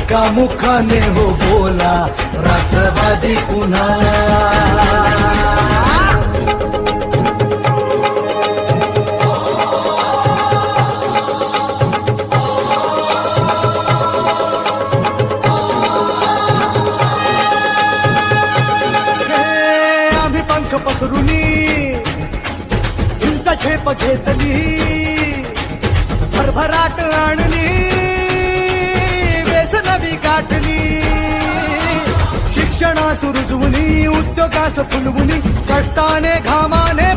एका मुखाने हो बोला राष्ट्रवादी पुन्हा। पसरुनी चिंचा झेप घेतली, भरभराट आणली, व्यसनवी गाठली, शिक्षणास रुजवुनी, उद्योगास फुलवुनी, कष्टाने घामाने